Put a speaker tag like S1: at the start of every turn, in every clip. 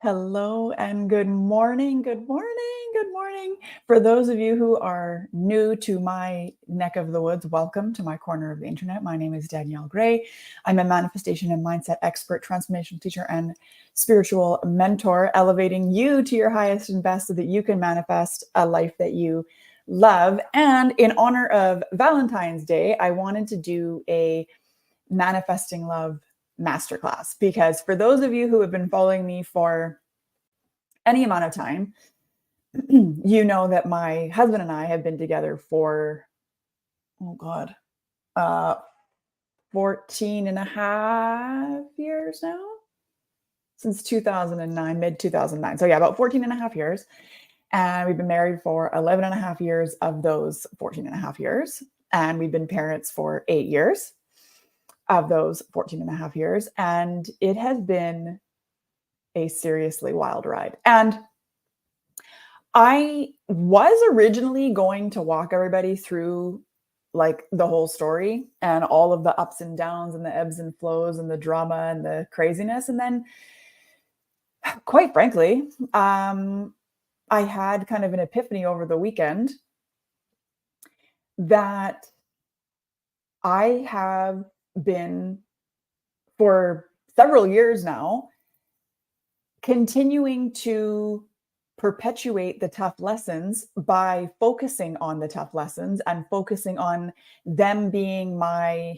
S1: Hello and good morning. Good morning. Good morning. For those of you who are new to my neck of the woods, welcome to my corner of the internet. My name is Danielle Gray. I'm a manifestation and mindset expert, transformational teacher, and spiritual mentor, elevating you to your highest and best so that you can manifest a life that you love. And in honor of Valentine's Day, I wanted to do a manifesting love masterclass because for those of you who have been following me for any amount of time, you know that my husband and I have been together for, oh God, uh, 14 and a half years now, since 2009, mid 2009. So yeah, about 14 and a half years. And we've been married for 11 and a half years of those 14 and a half years. And we've been parents for 8 years of those 14 and a half years. And it has been a seriously wild ride. And I was originally going to walk everybody through like the whole story and all of the ups and downs and the ebbs and flows and the drama and the craziness. And then, quite frankly, I had kind of an epiphany over the weekend that I have been for several years now continuing to perpetuate the tough lessons by focusing on the tough lessons and focusing on them being my,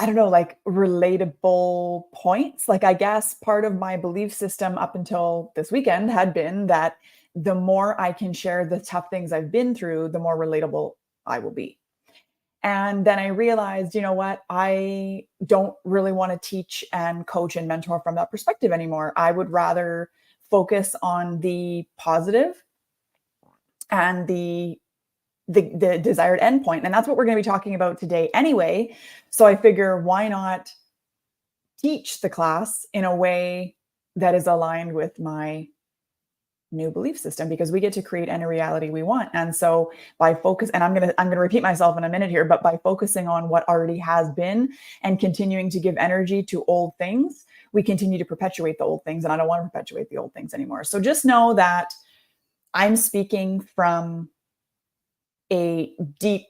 S1: I don't know, like relatable points. Like, I guess part of my belief system up until this weekend had been that the more I can share the tough things I've been through, the more relatable I will be. And then I realized, you know what? I don't really want to teach and coach and mentor from that perspective anymore. I would rather focus on the positive and the desired endpoint. And that's what we're going to be talking about today anyway. So I figure, why not teach the class in a way that is aligned with my new belief system, because we get to create any reality we want. And so by focus, and I'm going to repeat myself in a minute here, but by focusing on what already has been and continuing to give energy to old things, we continue to perpetuate the old things. And I don't want to perpetuate the old things anymore. So just know that I'm speaking from a deep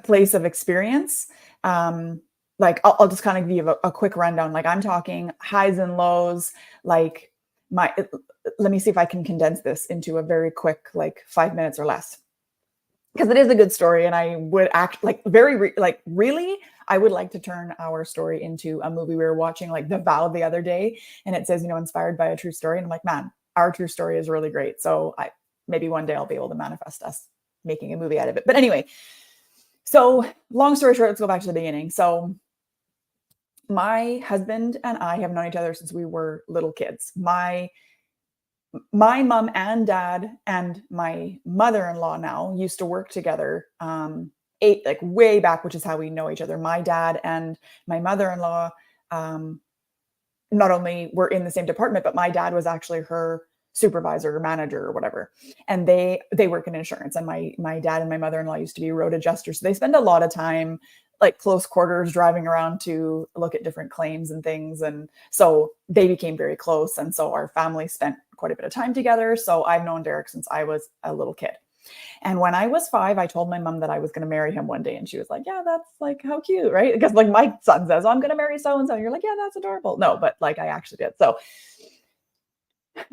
S1: place of experience. Like I'll just kind of give a quick rundown. Like, I'm talking highs and lows, like let me see if I can condense this into a very quick, like 5 minutes or less, because it is a good story. And I would act like really, I would like to turn our story into a movie. We were watching like The Vow the other day, and it says, inspired by a true story. And I'm like, man, our true story is really great. So maybe one day I'll be able to manifest us making a movie out of it. But anyway, so long story short, let's go back to the beginning. So my husband and I have known each other since we were little kids. My mom and dad and my mother-in-law now used to work together, like way back, which is how we know each other. My dad and my mother-in-law not only were in the same department, but my dad was actually her supervisor or manager or whatever. And they work in insurance. And my dad and my mother-in-law used to be road adjusters. So they spend a lot of time, like close quarters, driving around to look at different claims and things. And so they became very close. And so our family spent quite a bit of time together. So I've known Derek since I was a little kid. And when I was 5, I told my mom that I was going to marry him one day. And she was like, yeah, that's like, how cute, right? Because like my son says, I'm going to marry so-and-so. And you're like, yeah, that's adorable. No, but like I actually did. So,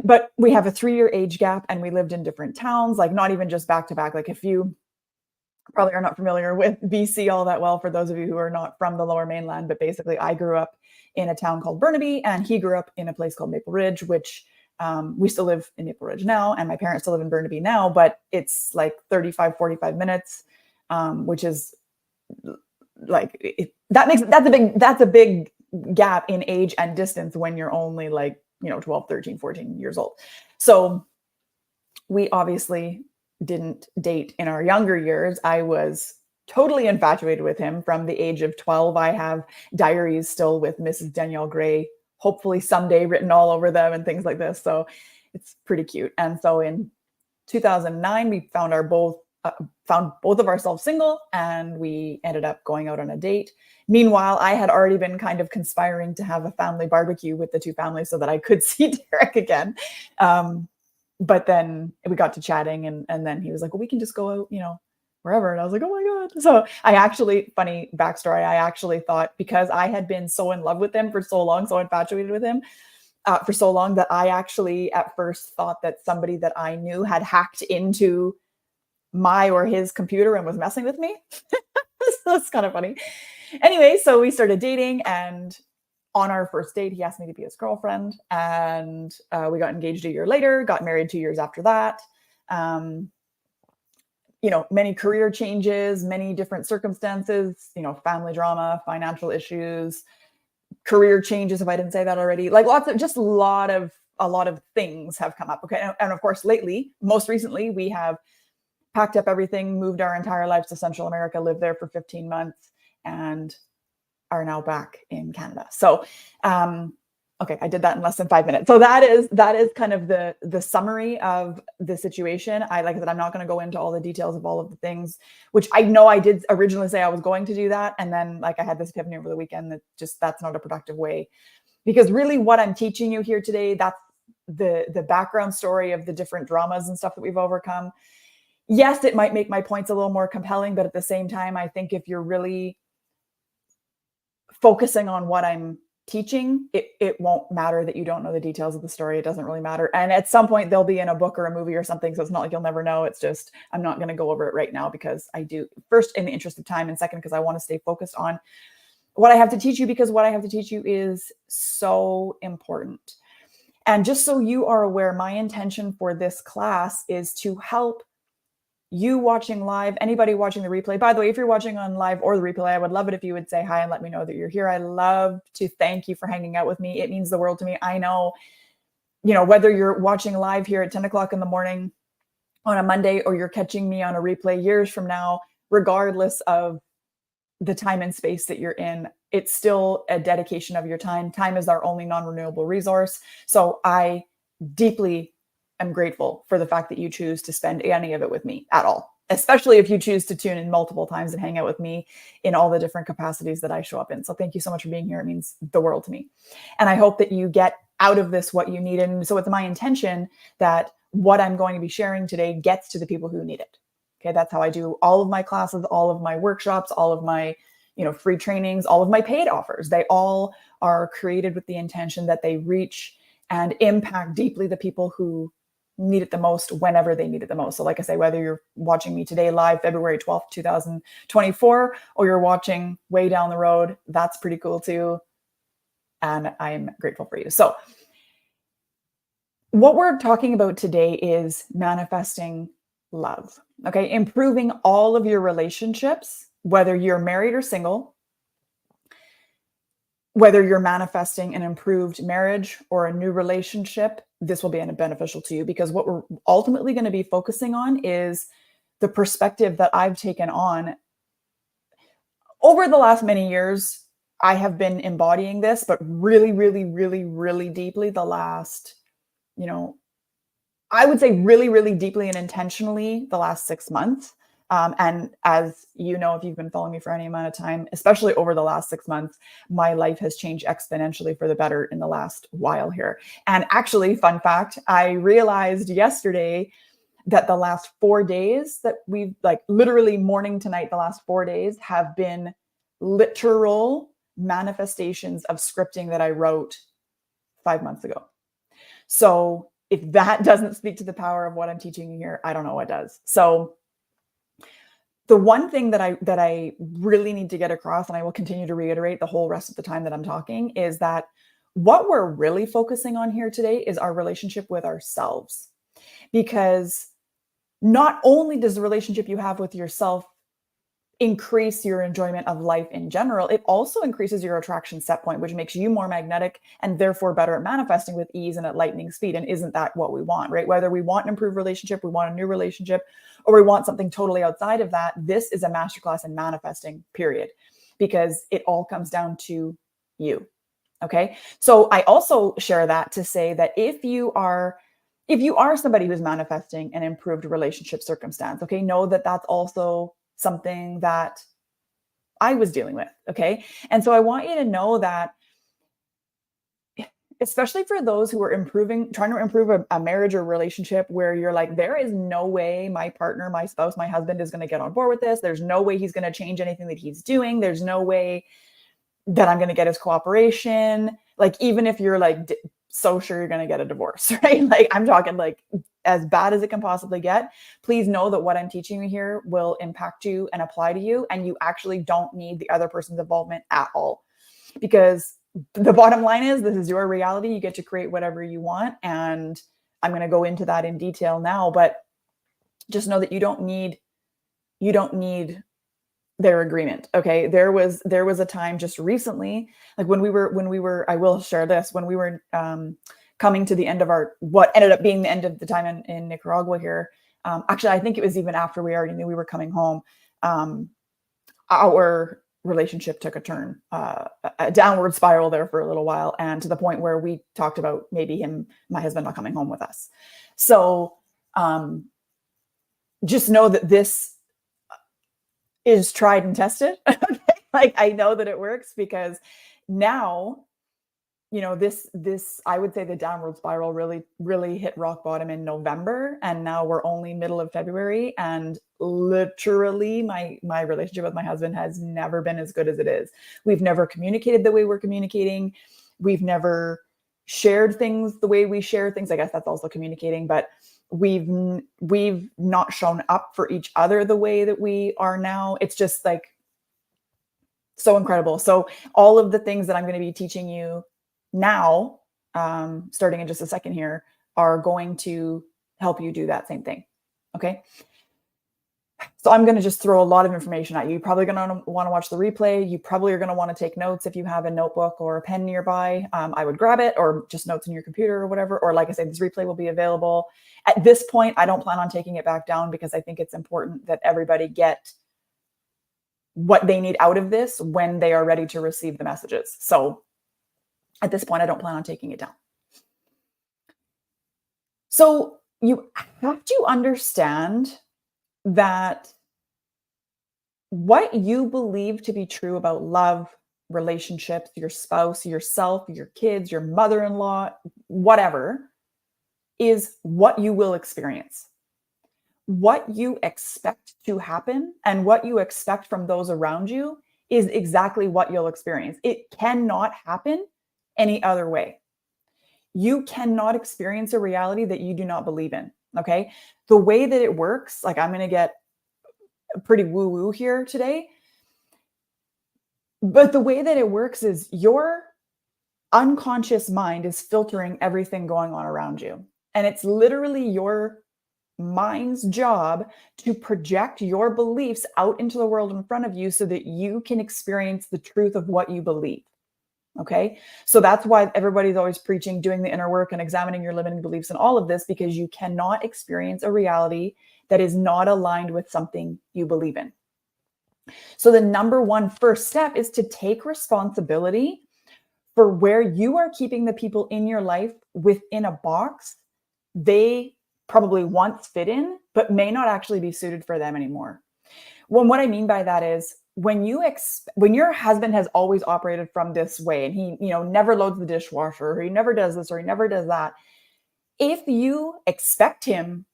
S1: but we have a 3-year age gap, and we lived in different towns, like not even just back to back. Like, if you probably are not familiar with BC all that well, for those of you who are not from the Lower Mainland, but basically I grew up in a town called Burnaby, and he grew up in a place called Maple Ridge, which we still live in Maple Ridge now, and my parents still live in Burnaby now, but it's like 35, 45 minutes, which is like, that's a big gap in age and distance when you're only like, 12, 13, 14 years old. So we obviously didn't date in our younger years. I was totally infatuated with him from the age of 12. I have diaries still with Mrs. Danielle Gray, hopefully someday, written all over them and things like this. So it's pretty cute. And so in 2009, we found found both of ourselves single, and we ended up going out on a date. Meanwhile, I had already been kind of conspiring to have a family barbecue with the two families so that I could see Derek again. But then we got to chatting, and then he was like, well, we can just go out, wherever. And I was like, oh my God. So I actually, funny backstory, I actually thought, because I had been so in love with him for so long, so infatuated with him for so long, that I actually at first thought that somebody that I knew had hacked into my or his computer and was messing with me. So it's kind of funny. Anyway, so we started dating, and on our first date, he asked me to be his girlfriend, and we got engaged a year later, got married 2 years after that. Many career changes, many different circumstances, family drama, financial issues, career changes, if I didn't say that already, like a lot of things have come up. Okay. And of course, most recently, we have packed up everything, moved our entire lives to Central America, lived there for 15 months, and are now back in Canada. So, okay, I did that in less than 5 minutes. So that is kind of the summary of the situation. I like that. I'm not going to go into all the details of all of the things, which I know I did originally say I was going to do that, and then like I had this epiphany over the weekend that that's not a productive way, because really what I'm teaching you here today, that's the background story of the different dramas and stuff that we've overcome. Yes, it might make my points a little more compelling, but at the same time, I think if you're really focusing on what I'm teaching, it won't matter that you don't know the details of the story. It doesn't really matter. And at some point they'll be in a book or a movie or something. So it's not like you'll never know. It's just, I'm not going to go over it right now, because I do, first, in the interest of time, and second, because I want to stay focused on what I have to teach you, because what I have to teach you is so important. And just so you are aware, my intention for this class is to help you watching live, anybody watching the replay. By the way, if you're watching on live or the replay, I would love it if you would say hi and let me know that you're here. I love to thank you for hanging out with me. It means the world to me. I know, whether you're watching live here at 10 o'clock in the morning on a Monday, or you're catching me on a replay years from now, regardless of the time and space that you're in, it's still a dedication of your time. Time is our only non-renewable resource. So I deeply I'm grateful for the fact that you choose to spend any of it with me at all, especially if you choose to tune in multiple times and hang out with me in all the different capacities that I show up in. So thank you so much for being here. It means the world to me. And I hope that you get out of this what you need. And so it's my intention that what I'm going to be sharing today gets to the people who need it. Okay. That's how I do all of my classes, all of my workshops, all of my, free trainings, all of my paid offers. They all are created with the intention that they reach and impact deeply the people who need it the most, whenever they need it the most. So like I say, whether you're watching me today live, February 12th, 2024, or you're watching way down the road, that's pretty cool too. And I'm grateful for you. So what we're talking about today is manifesting love. Okay. Improving all of your relationships, whether you're married or single, whether you're manifesting an improved marriage or a new relationship, this will be beneficial to you, because what we're ultimately going to be focusing on is the perspective that I've taken on over the last many years. I have been embodying this, but really, really, really, really deeply the last, I would say really, really deeply and intentionally the last 6 months. And as you know, if you've been following me for any amount of time, especially over the last 6 months, my life has changed exponentially for the better in the last while here. And actually, fun fact, I realized yesterday that the last 4 days that we've literally morning to night, the last 4 days have been literal manifestations of scripting that I wrote 5 months ago. So if that doesn't speak to the power of what I'm teaching you here, I don't know what does. So the one thing that I really need to get across, and I will continue to reiterate the whole rest of the time that I'm talking, is that what we're really focusing on here today is our relationship with ourselves. Because not only does the relationship you have with yourself increase your enjoyment of life in general, it also increases your attraction set point, which makes you more magnetic and therefore better at manifesting with ease and at lightning speed. And isn't that what we want, right? Whether we want an improved relationship, we want a new relationship, or we want something totally outside of that, this is a masterclass in manifesting, period, because it all comes down to you. Okay. So I also share that to say that if you are if you are somebody who's manifesting an improved relationship circumstance, okay, know that that's also something that I was dealing with. Okay. And so I want you to know that, especially for those who are trying to improve a marriage or relationship where you're like, there is no way my partner, my spouse, my husband is going to get on board with this. There's no way he's going to change anything that he's doing. There's no way that I'm going to get his cooperation. Like, even if you're like so sure you're going to get a divorce, right? Like, I'm talking like as bad as it can possibly get. Please know that what I'm teaching you here will impact you and apply to you. And you actually don't need the other person's involvement at all. Because the bottom line is, this is your reality. You get to create whatever you want. And I'm going to go into that in detail now, but just know that you don't need their agreement. Okay. There was a time just recently, like when we were, I will share this, when we were coming to the end of what ended up being the end of the time in Nicaragua here. Actually, I think it was even after we already knew we were coming home. Our relationship took a turn, a downward spiral there for a little while, and to the point where we talked about maybe my husband not coming home with us. So just know that this is tried and tested. Okay? Like, I know that it works because now, this, I would say the downward spiral really hit rock bottom in November. And now we're only middle of February. And literally my relationship with my husband has never been as good as it is. We've never communicated the way we're communicating. We've never shared things the way we share things. I guess that's also communicating, but we've not shown up for each other the way that we are now. It's just like so incredible. So all of the things that I'm going to be teaching you now, starting in just a second here, are going to help you do that same thing. Okay. So I'm going to just throw a lot of information at you. You're probably going to want to watch the replay. You probably are going to want to take notes. If you have a notebook or a pen nearby, I would grab it, or just notes in your computer or whatever. Or like I said, this replay will be available. At this point, I don't plan on taking it back down because I think it's important that everybody get what they need out of this when they are ready to receive the messages. So at this point, I don't plan on taking it down. So you have to understand that what you believe to be true about love, relationships, your spouse, yourself, your kids, your mother-in-law, whatever, is what you will experience. What you expect to happen and what you expect from those around you is exactly what you'll experience. It cannot happen any other way. You cannot experience a reality that you do not believe in. Okay. The way that it works, like, I'm going to get pretty woo-woo here today, but the way that it works is your unconscious mind is filtering everything going on around you. And it's literally your mind's job to project your beliefs out into the world in front of you so that you can experience the truth of what you believe. Okay. So that's why everybody's always preaching, doing the inner work and examining your limiting beliefs and all of this, because you cannot experience a reality that is not aligned with something you believe in. So the number one first step is to take responsibility for where you are keeping the people in your life within a box they probably once fit in, but may not actually be suited for them anymore. Well, what I mean by that is, when your husband has always operated from this way, and he, never loads the dishwasher, or he never does this, or he never does that. If you expect him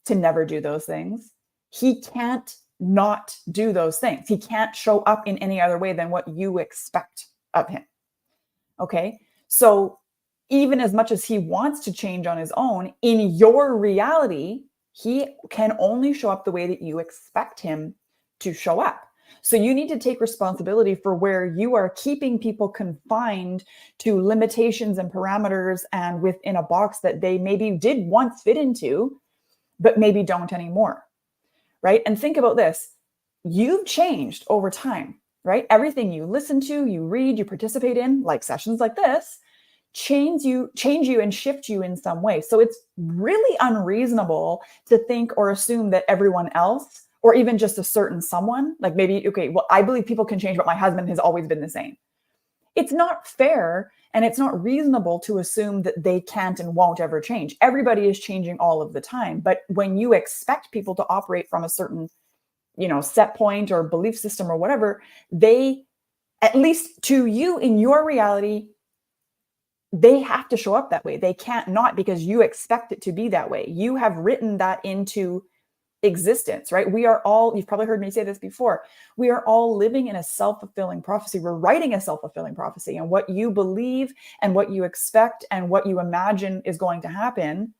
S1: to never do those things, he can't not do those things. He can't show up in any other way than what you expect of him. Okay. So even as much as he wants to change on his own, in your reality, he can only show up the way that you expect him to show up. So you need to take responsibility for where you are keeping people confined to limitations and parameters and within a box that they maybe did once fit into, but maybe don't anymore, right? And think about this. You've changed over time, right? Everything you listen to, you read, you participate in, like sessions like this, change you and shift you in some way. So it's really unreasonable to think or assume that everyone else, or even just a certain someone, like maybe, okay, well, I believe people can change, but my husband has always been the same. It's not fair and it's not reasonable to assume that they can't and won't ever change. Everybody is changing all of the time. But when you expect people to operate from a certain, set point or belief system or whatever, they, at least to you in your reality, they have to show up that way. They can't not, because you expect it to be that way. You have written that into existence, right? We are all, you've probably heard me say this before, we are all living in a self-fulfilling prophecy. We're writing a self-fulfilling prophecy, and what you believe and what you expect and what you imagine is going to happen,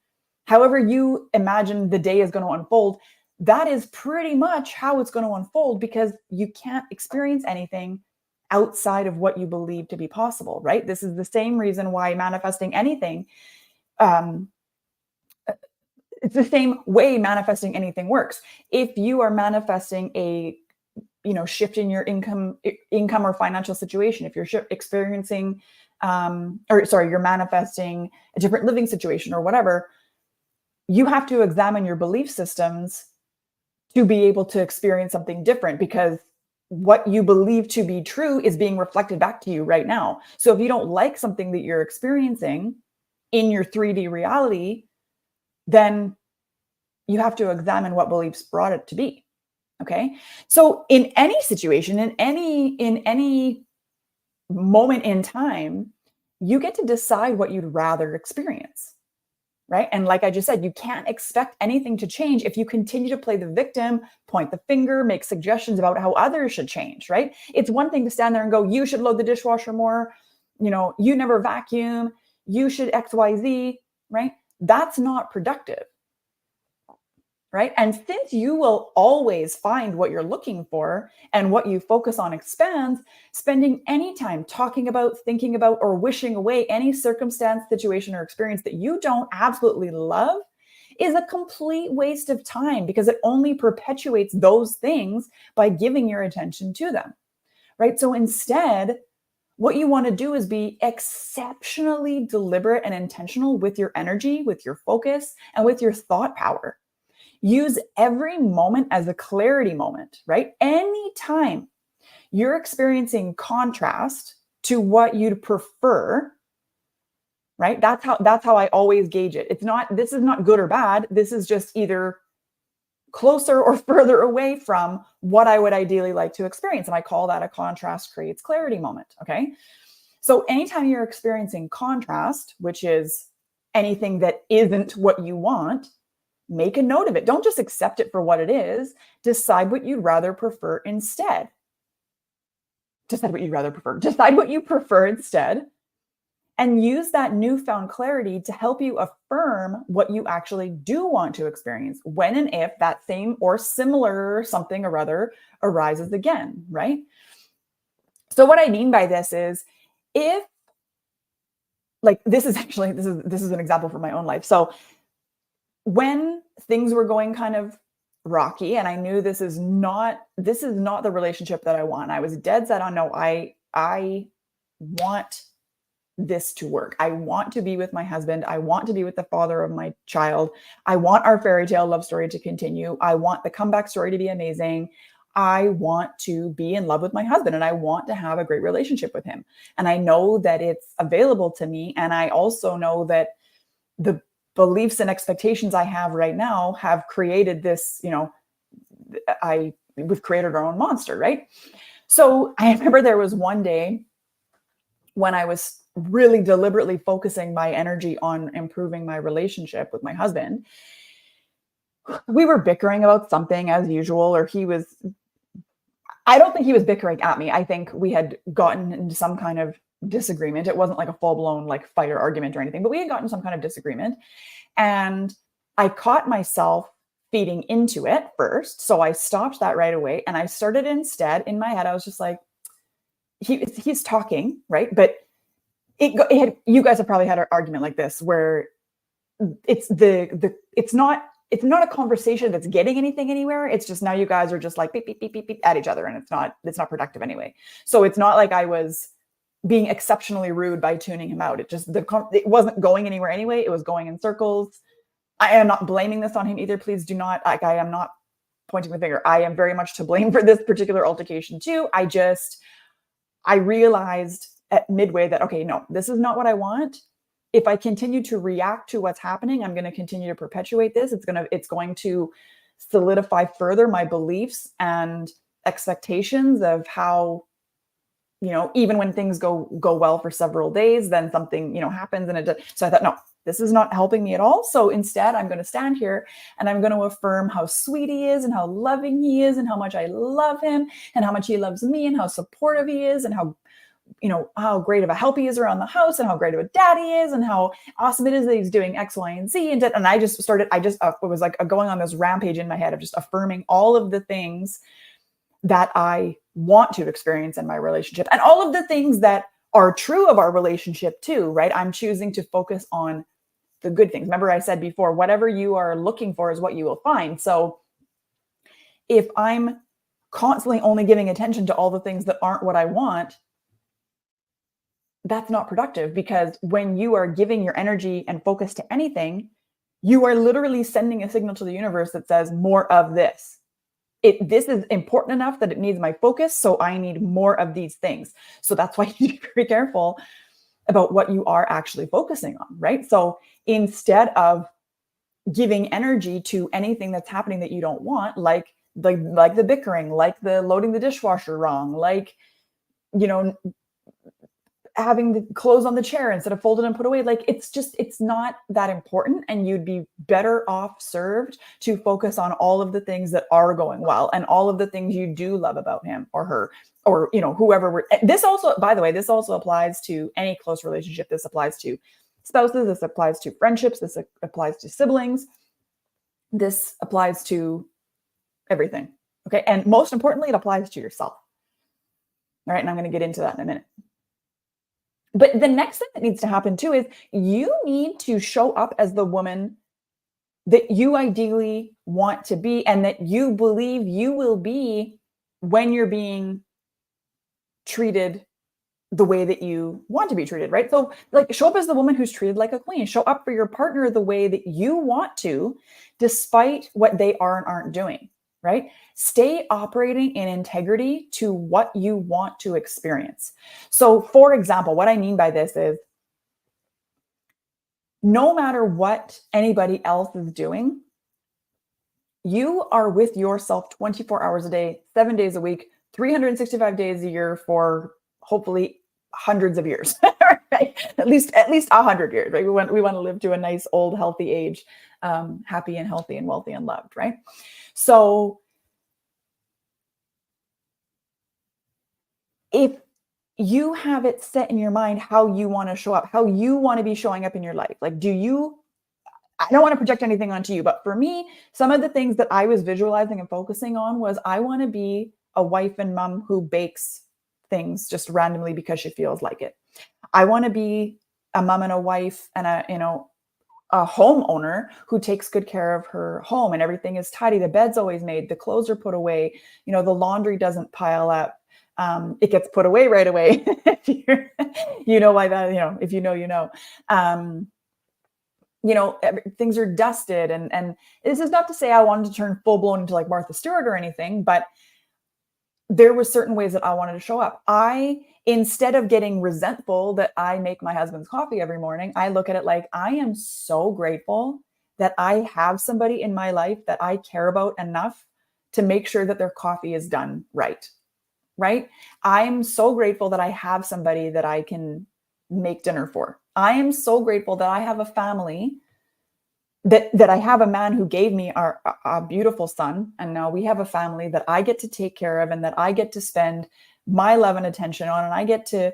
S1: however you imagine the day is going to unfold, that is pretty much how it's going to unfold, because you can't experience anything outside of what you believe to be possible, right? This is the same reason why manifesting anything, it's the same way manifesting anything works. If you are manifesting a shift in your income or financial situation, if you're experiencing you're manifesting a different living situation or whatever, you have to examine your belief systems to be able to experience something different, because what you believe to be true is being reflected back to you right now. So if you don't like something that you're experiencing in your 3D reality, then you have to examine what beliefs brought it to be. Okay. So in any situation, in any moment in time, you get to decide what you'd rather experience. Right. And like I just said, you can't expect anything to change if you continue to play the victim, point the finger, make suggestions about how others should change. Right. It's one thing to stand there and go, you should load the dishwasher more. You never vacuum. You should XYZ. Right. That's not productive. Right. And since you will always find what you're looking for and what you focus on expands, spending any time talking about, thinking about, or wishing away any circumstance, situation, or experience that you don't absolutely love is a complete waste of time, because it only perpetuates those things by giving your attention to them. Right. So instead, what you want to do is be exceptionally deliberate and intentional with your energy, with your focus, and with your thought power. Use every moment as a clarity moment, right? Anytime you're experiencing contrast to what you'd prefer, right? That's how I always gauge it. This is not good or bad. This is just either closer or further away from what I would ideally like to experience. And I call that a contrast creates clarity moment. Okay. So anytime you're experiencing contrast, which is anything that isn't what you want, make a note of it. Don't just accept it for what it is. Decide what you'd rather prefer instead. Decide what you prefer instead. And use that newfound clarity to help you affirm what you actually do want to experience when and if that same or similar something or other arises again, right? So what I mean by this is, if this is an example from my own life. So when things were going kind of rocky and I knew this is not the relationship that I want, I was dead set on, no, I want this to work. I want to be with my husband. I want to be with the father of my child. I want our fairy tale love story to continue. I want the comeback story to be amazing. I want to be in love with my husband and I want to have a great relationship with him. And I know that it's available to me. And I also know that the beliefs and expectations I have right now have created this, we've created our own monster, right? So I remember there was one day when I was really deliberately focusing my energy on improving my relationship with my husband. We were bickering about something as usual, or I don't think he was bickering at me. I think we had gotten into some kind of disagreement. It wasn't like a full-blown fight or argument or anything, but we had gotten some kind of disagreement. And I caught myself feeding into it first. So I stopped that right away. And I started instead, in my head, I was just like, he's talking, right? But you guys have probably had an argument like this where it's not a conversation that's getting anything anywhere. It's just now you guys are just like beep, beep, beep, beep, beep at each other. And it's not productive anyway. So it's not like I was being exceptionally rude by tuning him out. It wasn't going anywhere anyway. It was going in circles. I am not blaming this on him either. Please do not, I am not pointing the finger. I am very much to blame for this particular altercation too. I realized at midway that, okay, no, this is not what I want. If I continue to react to what's happening, I'm going to continue to perpetuate this. It's going to solidify further my beliefs and expectations of how, even when things go well for several days, then something, happens and it does. So I thought, no, this is not helping me at all. So instead, I'm going to stand here and I'm going to affirm how sweet he is and how loving he is and how much I love him and how much he loves me and how supportive he is and how great of a help he is around the house and how great of a dad he is and how awesome it is that he's doing X, Y, and Z. And it was like going on this rampage in my head of just affirming all of the things that I want to experience in my relationship and all of the things that are true of our relationship too, right? I'm choosing to focus on the good things. Remember I said before, whatever you are looking for is what you will find. So if I'm constantly only giving attention to all the things that aren't what I want, that's not productive, because when you are giving your energy and focus to anything, you are literally sending a signal to the universe that says more of this. This is important enough that it needs my focus, so I need more of these things. So that's why you need to be very careful about what you are actually focusing on, right? So instead of giving energy to anything that's happening that you don't want, like the bickering, like the loading the dishwasher wrong, like, having the clothes on the chair instead of folded and put away. Like, it's not that important. And you'd be better off served to focus on all of the things that are going well and all of the things you do love about him or her or, whoever this also, by the way, this also applies to any close relationship. This applies to spouses. This applies to friendships. This applies to siblings. This applies to everything. Okay. And most importantly, it applies to yourself. All right. And I'm going to get into that in a minute. But the next thing that needs to happen too is you need to show up as the woman that you ideally want to be and that you believe you will be when you're being treated the way that you want to be treated, right? So like, show up as the woman who's treated like a queen. Show up for your partner the way that you want to, despite what they are and aren't doing, right? Stay operating in integrity to what you want to experience. So for example, what I mean by this is no matter what anybody else is doing, you are with yourself 24 hours a day, 7 days a week, 365 days a year for hopefully hundreds of years, right? At least 100 years, right? We want to live to a nice, old, healthy age, happy and healthy and wealthy and loved, right? So if you have it set in your mind how you want to show up, how you want to be showing up in your life, like, I don't want to project anything onto you, but for me, some of the things that I was visualizing and focusing on was I want to be a wife and mom who bakes things just randomly because she feels like it. I want to be a mom and a wife and a homeowner who takes good care of her home and everything is tidy. The bed's always made. The clothes are put away. The laundry doesn't pile up. It gets put away right away. You know why that, if you know. Things are dusted and this is not to say I wanted to turn full blown into like Martha Stewart or anything, but there were certain ways that I wanted to show up. Instead of getting resentful that I make my husband's coffee every morning, I look at it like I am so grateful that I have somebody in my life that I care about enough to make sure that their coffee is done right. Right? I'm so grateful that I have somebody that I can make dinner for. I am so grateful that I have a family, that I have a man who gave me a beautiful son. And now we have a family that I get to take care of and that I get to spend my love and attention on. And I get to,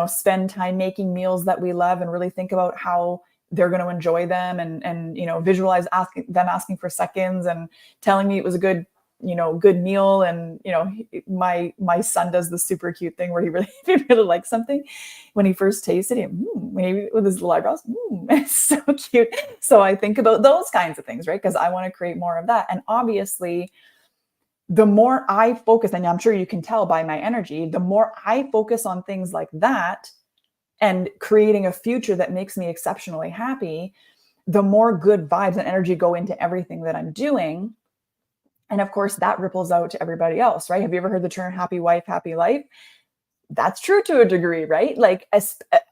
S1: spend time making meals that we love and really think about how they're going to enjoy them and visualize asking for seconds and telling me it was a good meal. And, my son does the super cute thing where he really likes something. When he first tasted it, maybe with his little eyebrows, it's so cute. So I think about those kinds of things, right? Because I want to create more of that. And obviously, the more I focus, and I'm sure you can tell by my energy, the more I focus on things like that and creating a future that makes me exceptionally happy, the more good vibes and energy go into everything that I'm doing. And of course, that ripples out to everybody else, right? Have you ever heard the term happy wife, happy life? That's true to a degree, right? Like,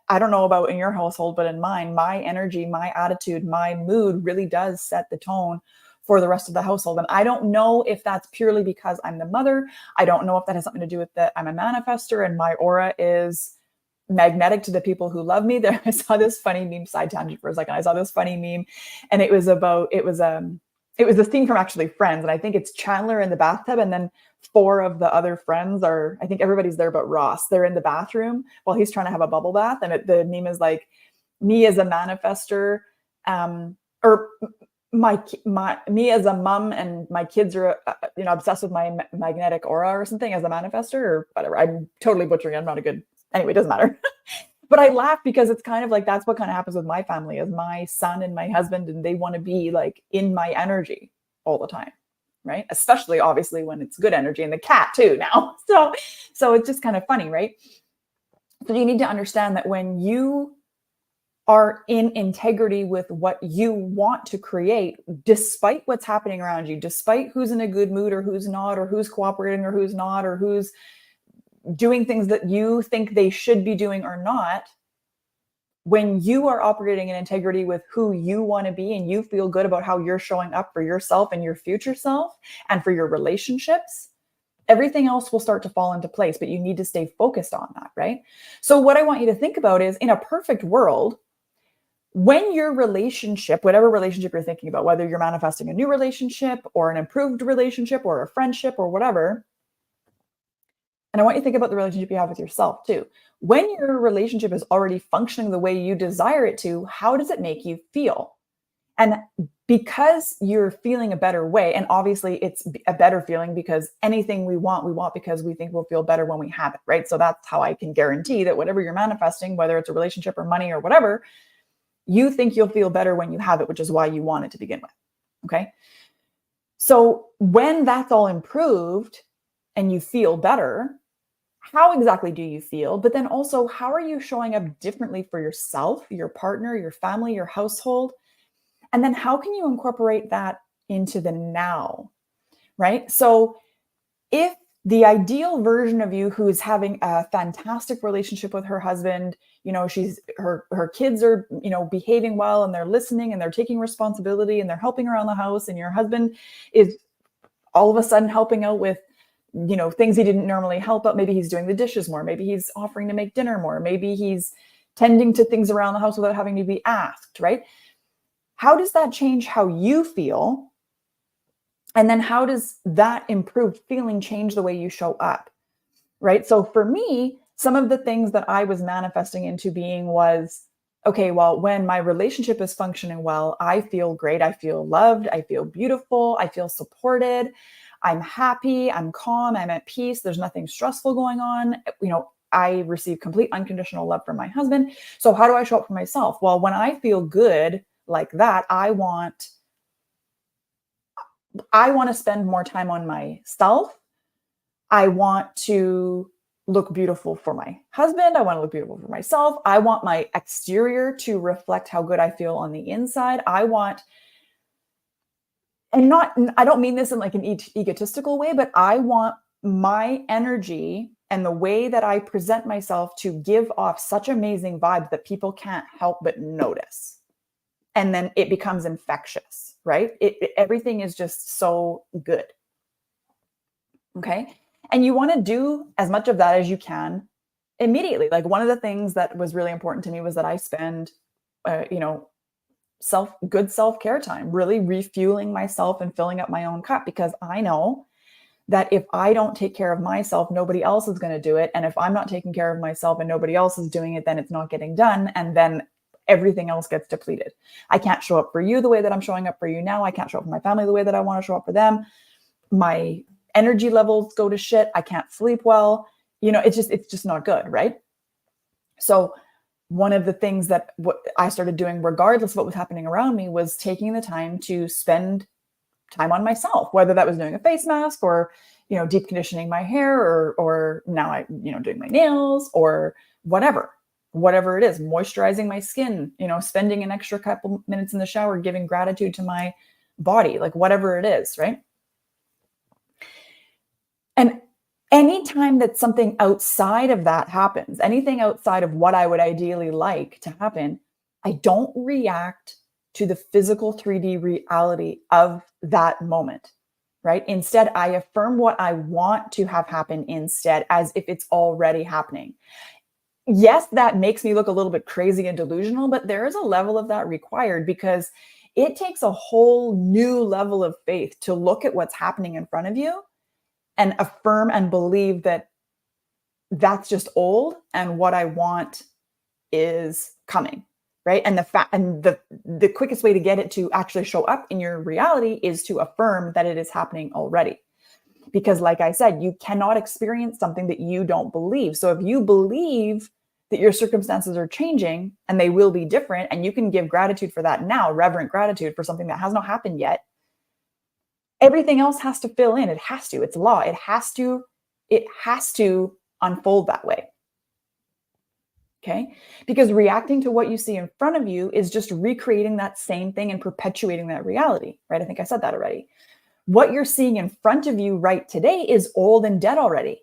S1: I don't know about in your household, but in mine, my energy, my attitude, my mood really does set the tone for the rest of the household. And I don't know if that's purely because I'm the mother. I don't know if that has something to do with that I'm a manifester and my aura is magnetic to the people who love me. There, I saw this funny meme, side tangent for a second. I saw this funny meme, and it was a scene from actually Friends, and I think it's Chandler in the bathtub, and then four of the other friends are, I think everybody's there but Ross. They're in the bathroom while he's trying to have a bubble bath, and the meme is like, me as a manifester, or me as a mom, and my kids are obsessed with my magnetic aura or something as a manifester or whatever. I'm totally butchering it. I'm not a good, anyway, it doesn't matter. But I laugh because it's kind of like that's what kind of happens with my family, is my son and my husband, and they want to be like in my energy all the time, right? Especially obviously when it's good energy, and the cat too now. So it's just kind of funny, right? So you need to understand that when you are in integrity with what you want to create, despite what's happening around you, despite who's in a good mood or who's not, or who's cooperating or who's not, or who's doing things that you think they should be doing or not, when you are operating in integrity with who you want to be and you feel good about how you're showing up for yourself and your future self and for your relationships, everything else will start to fall into place, but you need to stay focused on that, right? So what I want you to think about is, in a perfect world, when your relationship, whatever relationship you're thinking about, whether you're manifesting a new relationship or an improved relationship or a friendship or whatever, and I want you to think about the relationship you have with yourself too. When your relationship is already functioning the way you desire it to, how does it make you feel? And because you're feeling a better way, and obviously it's a better feeling because anything we want because we think we'll feel better when we have it, right? So that's how I can guarantee that whatever you're manifesting, whether it's a relationship or money or whatever, you think you'll feel better when you have it, which is why you want it to begin with. Okay. So when that's all improved and you feel better, how exactly do you feel? But then also, how are you showing up differently for yourself, your partner, your family, your household? And then how can you incorporate that into the now, right? So if the ideal version of you, who is having a fantastic relationship with her husband, she's her kids are, behaving well, and they're listening and they're taking responsibility and they're helping around the house, and your husband is all of a sudden helping out with, things he didn't normally help out. Maybe he's doing the dishes more. Maybe he's offering to make dinner more. Maybe he's tending to things around the house without having to be asked, right? How does that change how you feel? And then how does that improved feeling change the way you show up, right? So for me, some of the things that I was manifesting into being was, okay, well, when my relationship is functioning well, I feel great. I feel loved. I feel beautiful. I feel supported. I'm happy. I'm calm. I'm at peace. There's nothing stressful going on. I receive complete unconditional love from my husband. So how do I show up for myself? Well, when I feel good like that, I want to spend more time on myself. I want to look beautiful for my husband. I want to look beautiful for myself. I want my exterior to reflect how good I feel on the inside. I don't mean this in like an egotistical way, but I want my energy and the way that I present myself to give off such amazing vibes that people can't help but notice. And then it becomes infectious, right? Everything is just so good. Okay. And you want to do as much of that as you can immediately. Like, one of the things that was really important to me was that I spend, good self-care time, really refueling myself and filling up my own cup, because I know that if I don't take care of myself, nobody else is going to do it. And if I'm not taking care of myself and nobody else is doing it, then it's not getting done. And then everything else gets depleted. I can't show up for you the way that I'm showing up for you now. I can't show up for my family the way that I want to show up for them. My energy levels go to shit. I can't sleep well. It's just not good, right? So one of the things that what I started doing, regardless of what was happening around me, was taking the time to spend time on myself, whether that was doing a face mask or, deep conditioning my hair, or now I, doing my nails, or whatever it is, moisturizing my skin, spending an extra couple minutes in the shower, giving gratitude to my body, like whatever it is, right? And Anytime that something outside of that happens, anything outside of what I would ideally like to happen, I don't react to the physical 3D reality of that moment, right? Instead, I affirm what I want to have happen instead, as if it's already happening. Yes, that makes me look a little bit crazy and delusional, but there is a level of that required because it takes a whole new level of faith to look at what's happening in front of you and affirm and believe that that's just old and what I want is coming, right? And the quickest way to get it to actually show up in your reality is to affirm that it is happening already. Because like I said, you cannot experience something that you don't believe. So if you believe that your circumstances are changing and they will be different, and you can give gratitude for that now, reverent gratitude for something that has not happened yet, everything else has to fill in. It has to. It's law. It has to unfold that way. Okay? Because reacting to what you see in front of you is just recreating that same thing and perpetuating that reality, right? I think I said that already. What you're seeing in front of you right today is old and dead already.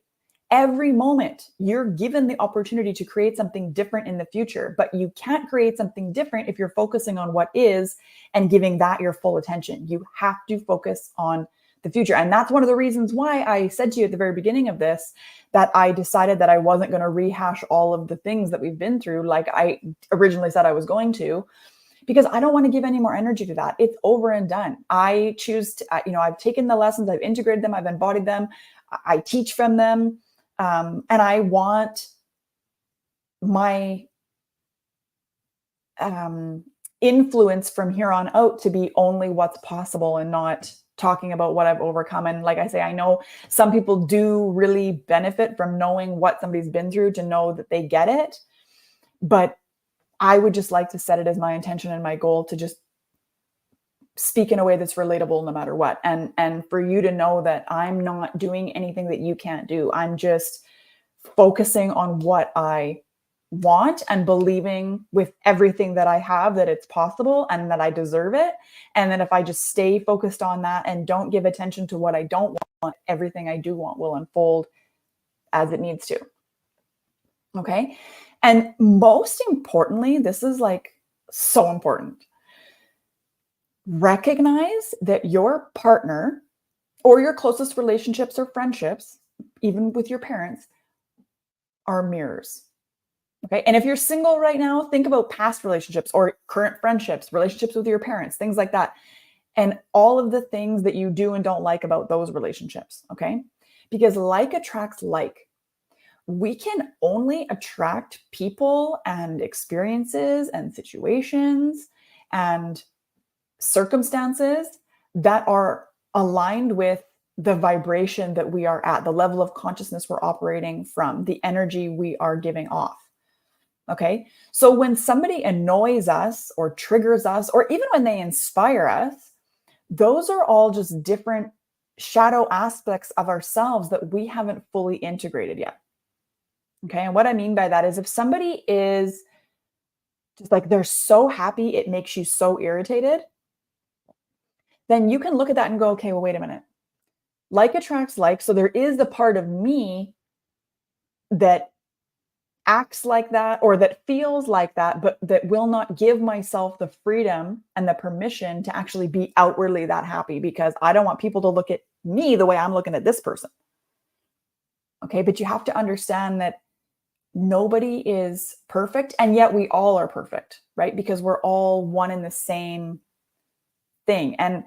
S1: Every moment you're given the opportunity to create something different in the future, but you can't create something different if you're focusing on what is and giving that your full attention. You have to focus on the future. And that's one of the reasons why I said to you at the very beginning of this that I decided that I wasn't going to rehash all of the things that we've been through like I originally said I was going to, because I don't want to give any more energy to that. It's over and done. I choose to, I've taken the lessons, I've integrated them, I've embodied them, I teach from them. And I want my influence from here on out to be only what's possible and not talking about what I've overcome. And like I say, I know some people do really benefit from knowing what somebody's been through to know that they get it. But I would just like to set it as my intention and my goal to just speak in a way that's relatable no matter what. And for you to know that I'm not doing anything that you can't do. I'm just focusing on what I want and believing with everything that I have that it's possible and that I deserve it. And then if I just stay focused on that and don't give attention to what I don't want, everything I do want will unfold as it needs to. Okay. And most importantly, this is like so important. Recognize that your partner or your closest relationships or friendships, even with your parents, are mirrors. Okay. And if you're single right now, think about past relationships or current friendships, relationships with your parents, things like that. And all of the things that you do and don't like about those relationships. Okay. Because like attracts like. We can only attract people and experiences and situations and circumstances that are aligned with the vibration that we are at, the level of consciousness we're operating from, the energy we are giving off. Okay. So when somebody annoys us or triggers us, or even when they inspire us, those are all just different shadow aspects of ourselves that we haven't fully integrated yet. Okay. And what I mean by that is if somebody is just like they're so happy, it makes you so irritated, then you can look at that and go, okay, well, wait a minute. Like attracts like. So there is the part of me that acts like that or that feels like that, but that will not give myself the freedom and the permission to actually be outwardly that happy because I don't want people to look at me the way I'm looking at this person. Okay. But you have to understand that nobody is perfect, and yet we all are perfect, right? Because we're all one in the same thing. And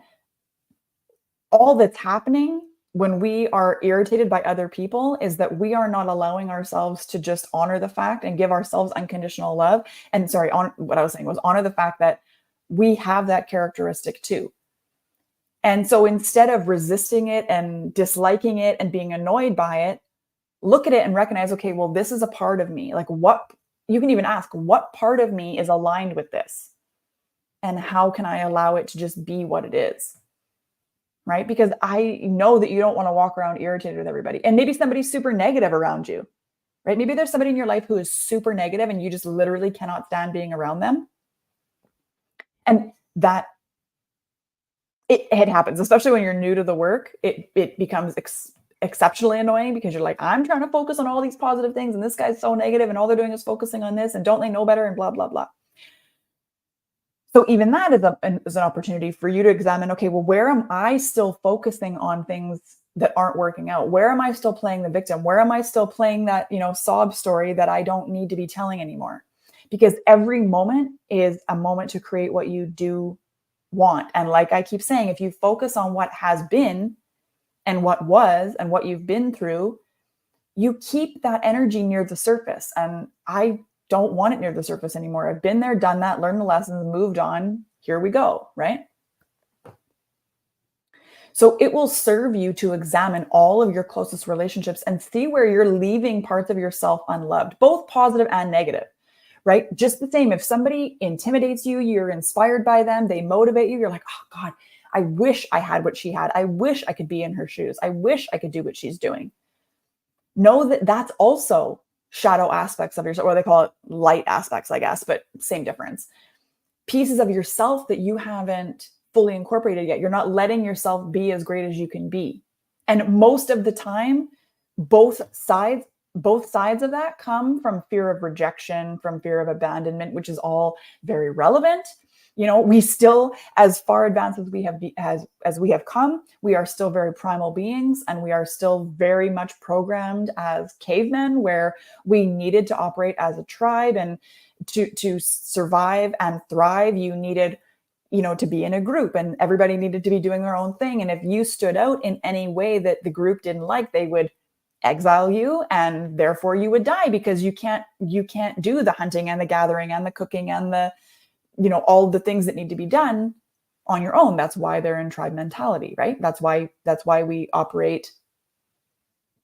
S1: all that's happening when we are irritated by other people is that we are not allowing ourselves to just honor the fact and give ourselves unconditional love. And sorry, what I was saying was honor the fact that we have that characteristic too. And so instead of resisting it and disliking it and being annoyed by it, look at it and recognize, okay, well, this is a part of me. Like what, you can even ask, what part of me is aligned with this? And how can I allow it to just be what it is? Right? Because I know that you don't want to walk around irritated with everybody. And maybe somebody's super negative around you, right? Maybe there's somebody in your life who is super negative and you just literally cannot stand being around them. And that it happens, especially when you're new to the work, it becomes exceptionally annoying because you're like, I'm trying to focus on all these positive things and this guy's so negative and all they're doing is focusing on this and don't they know better and blah, blah, blah. So even that is an opportunity for you to examine, okay, well, where am I still focusing on things that aren't working out? Where am I still playing the victim? Where am I still playing that, sob story that I don't need to be telling anymore? Because every moment is a moment to create what you do want. And like I keep saying, if you focus on what has been and what was and what you've been through, you keep that energy near the surface. And I don't want it near the surface anymore. I've been there, done that, learned the lessons, moved on. Here we go, right? So it will serve you to examine all of your closest relationships and see where you're leaving parts of yourself unloved, both positive and negative, right? Just the same. If somebody intimidates you, you're inspired by them, they motivate you, you're like, oh God, I wish I had what she had. I wish I could be in her shoes. I wish I could do what she's doing. Know that that's also shadow aspects of yourself, or they call it light aspects, I guess, but same difference. Pieces of yourself that you haven't fully incorporated yet. You're not letting yourself be as great as you can be. And most of the time, both sides of that come from fear of rejection, from fear of abandonment, which is all very relevant. We still, as far advanced as we have as we have come, we are still very primal beings, and we are still very much programmed as cavemen, where we needed to operate as a tribe, and to survive and thrive, you needed, to be in a group, and everybody needed to be doing their own thing. And if you stood out in any way that the group didn't like, they would exile you, and therefore you would die, because you can't do the hunting and the gathering and the cooking and the all the things that need to be done on your own. That's why they're in tribe mentality, right? That's why we operate.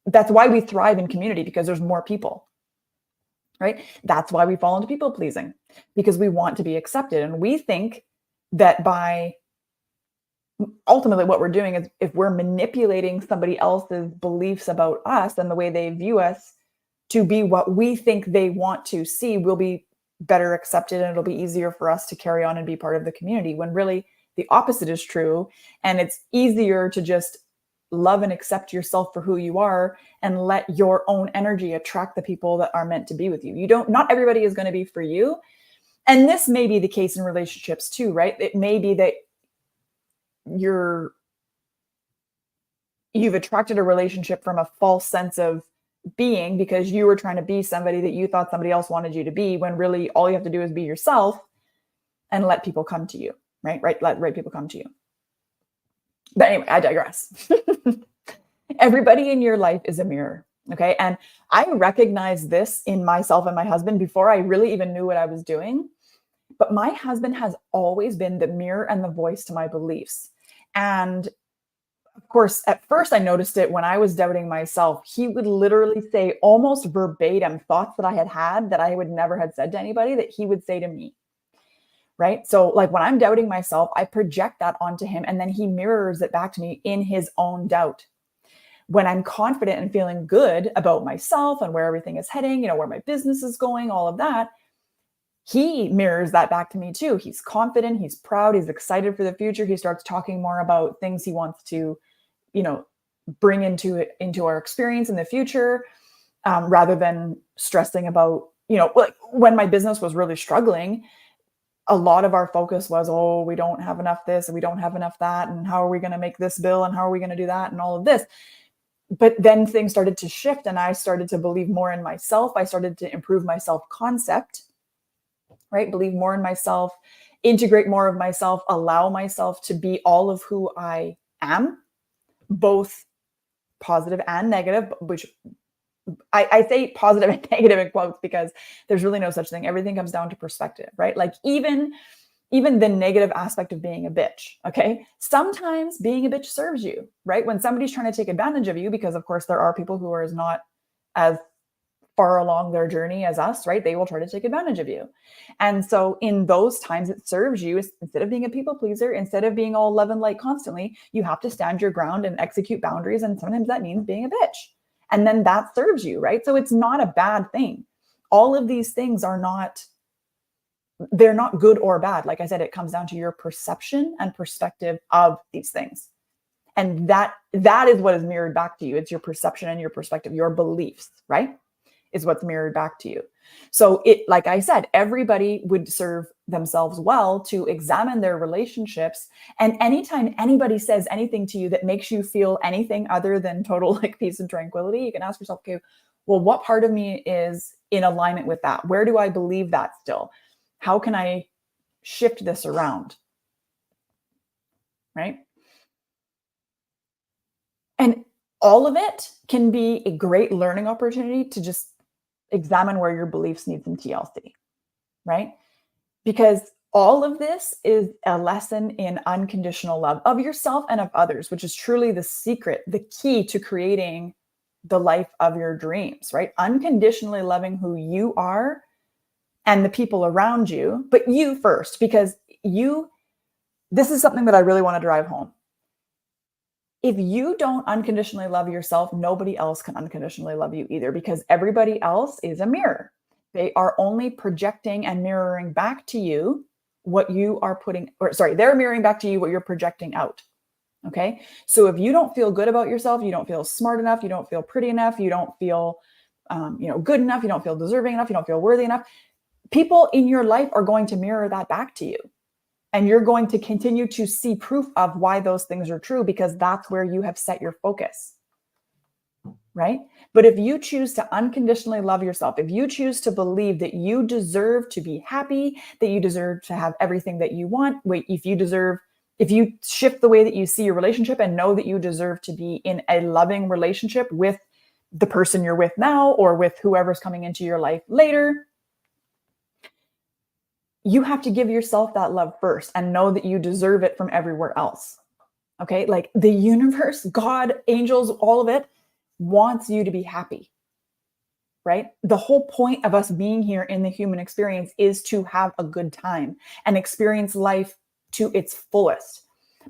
S1: That's why we thrive in community, because there's more people, right? That's why we fall into people pleasing, because we want to be accepted. And we think that by ultimately what we're doing is, if we're manipulating somebody else's beliefs about us and the way they view us to be what we think they want to see, we'll be better accepted, and it'll be easier for us to carry on and be part of the community, when really the opposite is true. And it's easier to just love and accept yourself for who you are, and let your own energy attract the people that are meant to be with you. Not everybody is going to be for you. And this may be the case in relationships too, right? It may be that you've attracted a relationship from a false sense of being, because you were trying to be somebody that you thought somebody else wanted you to be, when really all you have to do is be yourself and let people come to you, right? Let right people come to you. But anyway, I digress. Everybody in your life is a mirror. Okay. And I recognized this in myself and my husband before I really even knew what I was doing. But my husband has always been the mirror and the voice to my beliefs. And of course, at first I noticed it when I was doubting myself. He would literally say almost verbatim thoughts that I had that I would never had said to anybody, that he would say to me. Right. So like when I'm doubting myself, I project that onto him, and then he mirrors it back to me in his own doubt. When I'm confident and feeling good about myself and where everything is heading, where my business is going, all of that, he mirrors that back to me too. He's confident, he's proud, he's excited for the future. He starts talking more about things he wants to, bring into our experience in the future, rather than stressing about, like when my business was really struggling, a lot of our focus was, oh, we don't have enough this and we don't have enough that, and how are we going to make this bill, and how are we going to do that, and all of this. But then things started to shift, and I started to believe more in myself. I started to improve my self-concept, right? Believe more in myself, integrate more of myself, allow myself to be all of who I am, both positive and negative, which I say positive and negative in quotes, because there's really no such thing. Everything comes down to perspective, right? Like even the negative aspect of being a bitch, okay? Sometimes being a bitch serves you, right? When somebody's trying to take advantage of you, because of course there are people who are not as far along their journey as us, right? They will try to take advantage of you. And so in those times, it serves you, instead of being a people pleaser, instead of being all love and light constantly, you have to stand your ground and execute boundaries. And sometimes that means being a bitch. And then that serves you, right? So it's not a bad thing. All of these things they're not good or bad. Like I said, it comes down to your perception and perspective of these things. And that is what is mirrored back to you. It's your perception and your perspective, your beliefs, right? Is what's mirrored back to you. So like I said, everybody would serve themselves well to examine their relationships. And anytime anybody says anything to you that makes you feel anything other than total like peace and tranquility, you can ask yourself, okay, well, what part of me is in alignment with that? Where do I believe that still? How can I shift this around? Right? And all of it can be a great learning opportunity to just examine where your beliefs need some TLC, right? Because all of this is a lesson in unconditional love of yourself and of others, which is truly the secret, the key to creating the life of your dreams, right? Unconditionally loving who you are and the people around you, but you first, because this is something that I really want to drive home. If you don't unconditionally love yourself, nobody else can unconditionally love you either, because everybody else is a mirror. They are only projecting and mirroring back to you what you are they're mirroring back to you what you're projecting out. Okay. So if you don't feel good about yourself, you don't feel smart enough, you don't feel pretty enough, you don't feel, good enough, you don't feel deserving enough, you don't feel worthy enough, people in your life are going to mirror that back to you. And you're going to continue to see proof of why those things are true, because that's where you have set your focus. Right? But if you choose to unconditionally love yourself, if you choose to believe that you deserve to be happy, that you deserve to have everything that you want, if you shift the way that you see your relationship and know that you deserve to be in a loving relationship with the person you're with now or with whoever's coming into your life later, you have to give yourself that love first and know that you deserve it from everywhere else. Okay? Like the universe, God, angels, all of it wants you to be happy, right? The whole point of us being here in the human experience is to have a good time and experience life to its fullest.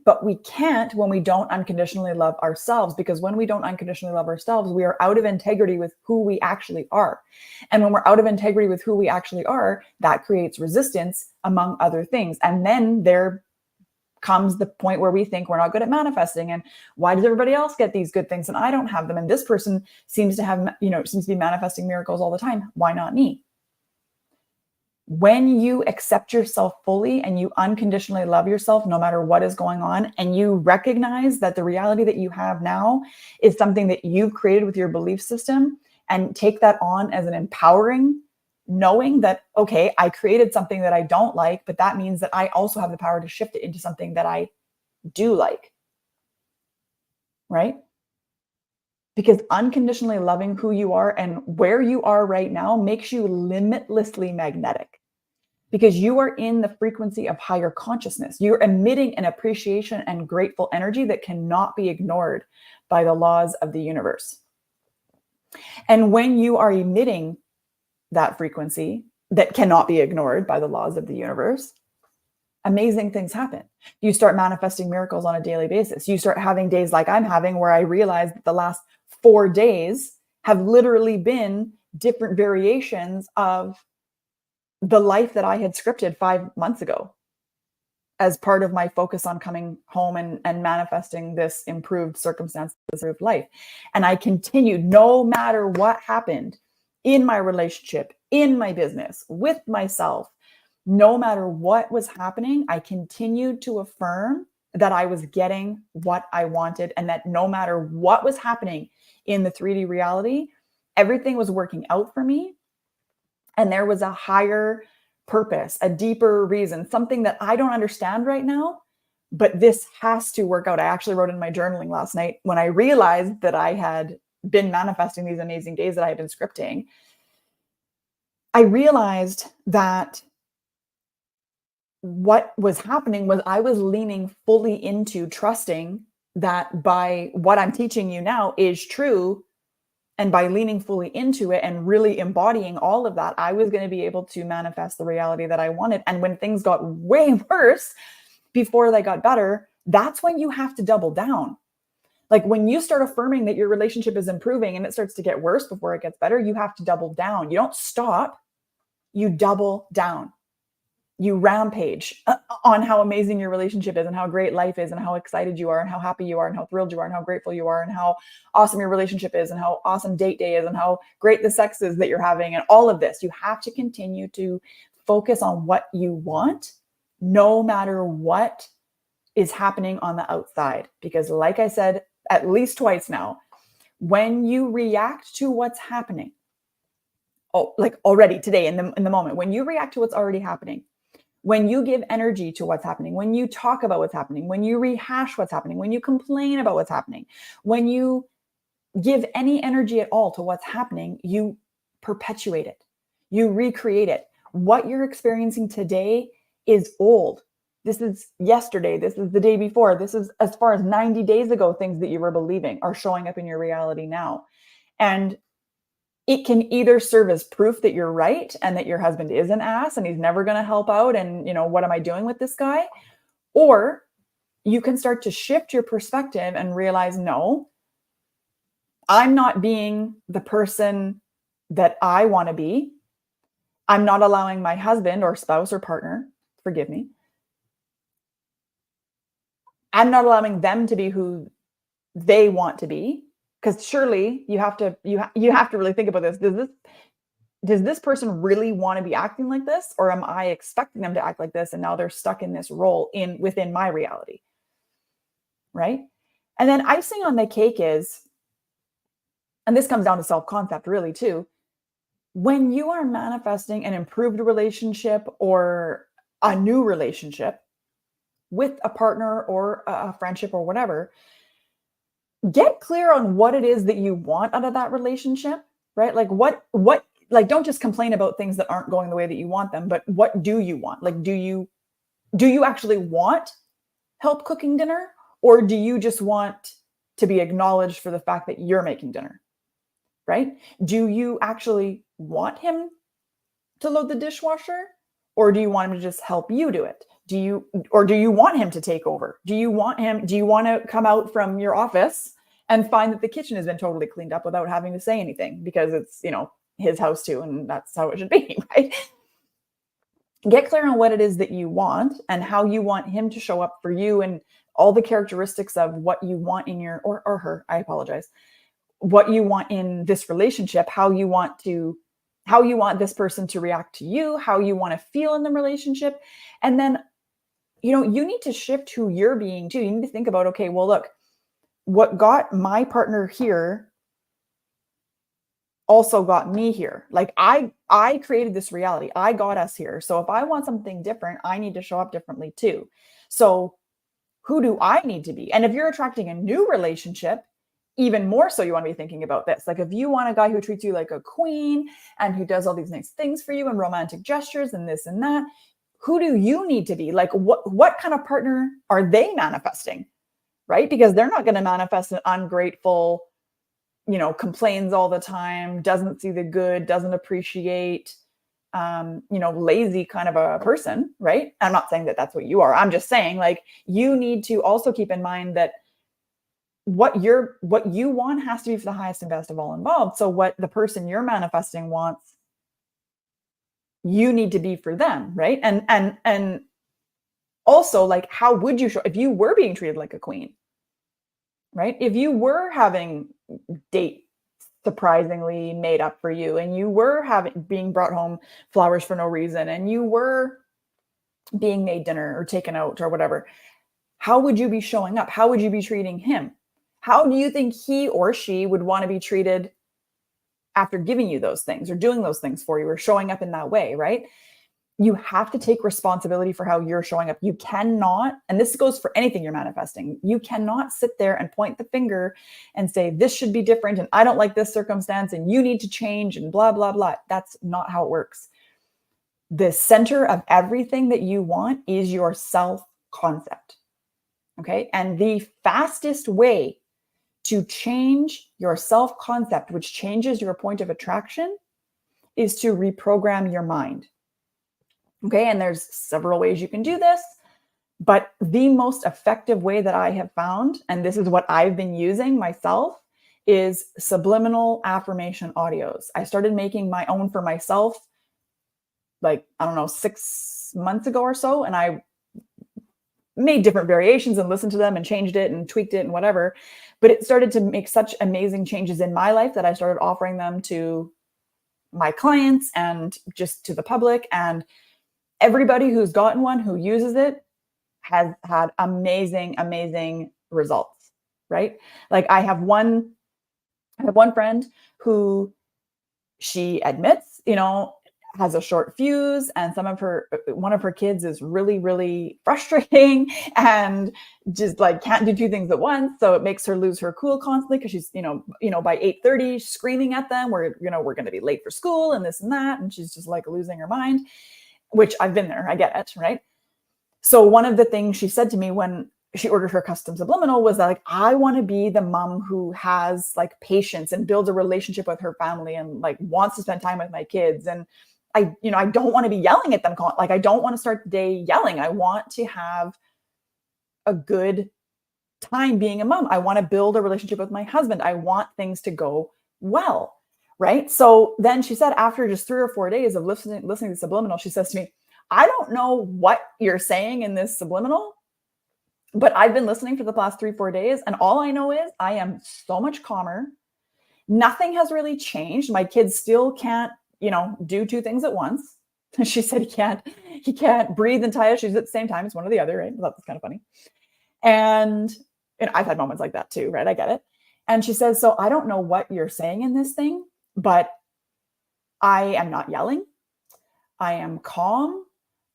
S1: But we can't when we don't unconditionally love ourselves, because when we don't unconditionally love ourselves, we are out of integrity with who we actually are. And when we're out of integrity with who we actually are, that creates resistance, among other things. And then there comes the point where we think we're not good at manifesting, and why does everybody else get these good things and I don't have them? And this person seems to be manifesting miracles all the time. Why not me? When you accept yourself fully and you unconditionally love yourself, no matter what is going on, and you recognize that the reality that you have now is something that you've created with your belief system, and take that on as an empowering knowing that, okay, I created something that I don't like, but that means that I also have the power to shift it into something that I do like, right? Because unconditionally loving who you are and where you are right now makes you limitlessly magnetic, because you are in the frequency of higher consciousness. You're emitting an appreciation and grateful energy that cannot be ignored by the laws of the universe. And when you are emitting that frequency that cannot be ignored by the laws of the universe, amazing things happen. You start manifesting miracles on a daily basis. You start having days like I'm having, where I realize that the last 4 days have literally been different variations of the life that I had scripted 5 months ago, as part of my focus on coming home and manifesting this improved circumstance, this improved life. And I continued, no matter what happened in my relationship, in my business, with myself, no matter what was happening, I continued to affirm that I was getting what I wanted, and that no matter what was happening in the 3D reality, everything was working out for me. And there was a higher purpose, a deeper reason, something that I don't understand right now, but this has to work out. I actually wrote in my journaling last night, when I realized that I had been manifesting these amazing days that I had been scripting, I realized that what was happening was I was leaning fully into trusting that by what I'm teaching you now is true. And by leaning fully into it and really embodying all of that, I was going to be able to manifest the reality that I wanted. And when things got way worse before they got better, that's when you have to double down. Like when you start affirming that your relationship is improving and it starts to get worse before it gets better, you have to double down. You don't stop, you double down. you rampage on how amazing your relationship is and how great life is and how excited you are and how happy you are and how thrilled you are and how grateful you are and how awesome your relationship is and how awesome date day is and how great the sex is that you're having and all of this. You have to continue to focus on what you want, no matter what is happening on the outside. Because like I said, at least twice now, when you react to what's happening, like already today in the moment, when you react to what's already happening, when you give energy to what's happening, when you talk about what's happening, when you rehash what's happening, when you complain about what's happening, when you give any energy at all to what's happening, you perpetuate it. You recreate it. What you're experiencing today is old. This is yesterday. This is the day before. This is as far as 90 days ago, things that you were believing are showing up in your reality now. And it can either serve as proof that you're right and that your husband is an ass and he's never going to help out. And, what am I doing with this guy? Or you can start to shift your perspective and realize, no, I'm not being the person that I want to be. I'm not allowing my husband or spouse or partner, forgive me, I'm not allowing them to be who they want to be. Because surely you have to really think about this. Does this person really want to be acting like this, or am I expecting them to act like this and now they're stuck in this role within my reality? Right? And then icing on the cake is, and this comes down to self-concept really too, when you are manifesting an improved relationship or a new relationship with a partner or a friendship or whatever, get clear on what it is that you want out of that relationship, right? Like like don't just complain about things that aren't going the way that you want them, but what do you want? Like, do you actually want help cooking dinner, or do you just want to be acknowledged for the fact that you're making dinner, right? Do you actually want him to load the dishwasher, or do you want him to just help you do it? Do you want him to take over? Do you want to come out from your office and find that the kitchen has been totally cleaned up without having to say anything because it's, his house too, and that's how it should be, right? Get clear on what it is that you want and how you want him to show up for you and all the characteristics of what you want in your, or her, I apologize, what you want in this relationship, how you want this person to react to you, how you want to feel in the relationship. And then, you need to shift who you're being too. You need to think about, okay, well, look, what got my partner here also got me here. Like I created this reality. I got us here. So if I want something different, I need to show up differently too. So who do I need to be? And if you're attracting a new relationship, even more so, you want to be thinking about this. Like if you want a guy who treats you like a queen and who does all these nice things for you and romantic gestures and this and that, who do you need to be? Like what kind of partner are they manifesting? Right? Because they're not going to manifest an ungrateful, complains all the time, doesn't see the good, doesn't appreciate, lazy kind of a person, right? I'm not saying that that's what you are. I'm just saying, like, you need to also keep in mind that what you want has to be for the highest and best of all involved. So what the person you're manifesting wants, you need to be for them, right? And also, like, how would you show if you were being treated like a queen, right? If you were having date surprisingly made up for you, and you were being brought home flowers for no reason, and you were being made dinner or taken out or whatever, how would you be showing up? How would you be treating him? How do you think he or she would want to be treated after giving you those things or doing those things for you or showing up in that way, right? You have to take responsibility for how you're showing up. You cannot, and this goes for anything you're manifesting, you cannot sit there and point the finger and say, this should be different, and I don't like this circumstance, and you need to change, and blah, blah, blah. That's not how it works. The center of everything that you want is your self-concept. Okay. And the fastest way to change your self-concept, which changes your point of attraction, is to reprogram your mind. Okay. And there's several ways you can do this, but the most effective way that I have found, and this is what I've been using myself, is subliminal affirmation audios. I started making my own for myself like, I don't know, 6 months ago or so. And I made different variations and listened to them and changed it and tweaked it and whatever. But it started to make such amazing changes in my life that I started offering them to my clients and just to the public. And everybody who's gotten one, who uses it, has had amazing, amazing results, right? Like I have one friend who, she admits, has a short fuse, and one of her kids is really, really frustrating and just like can't do two things at once. So it makes her lose her cool constantly because she's, by 8:30 screaming at them, we're going to be late for school and this and that. And she's just like losing her mind, which I've been there. I get it. Right. So one of the things she said to me when she ordered her custom subliminal was that, like, I want to be the mom who has like patience and builds a relationship with her family and like wants to spend time with my kids. And I don't want to be yelling at them. Like, I don't want to start the day yelling. I want to have a good time being a mom. I want to build a relationship with my husband. I want things to go well. Right. So then she said, after just 3 or 4 days of listening to subliminal, she says to me, I don't know what you're saying in this subliminal, but I've been listening for the past 3, 4 days. And all I know is I am so much calmer. Nothing has really changed. My kids still can't, do two things at once. She said he can't breathe and tie his shoes at the same time. It's one or the other, right? That's kind of funny. And I've had moments like that too, right? I get it. And she says, so I don't know what you're saying in this thing, but I am not yelling. I am calm.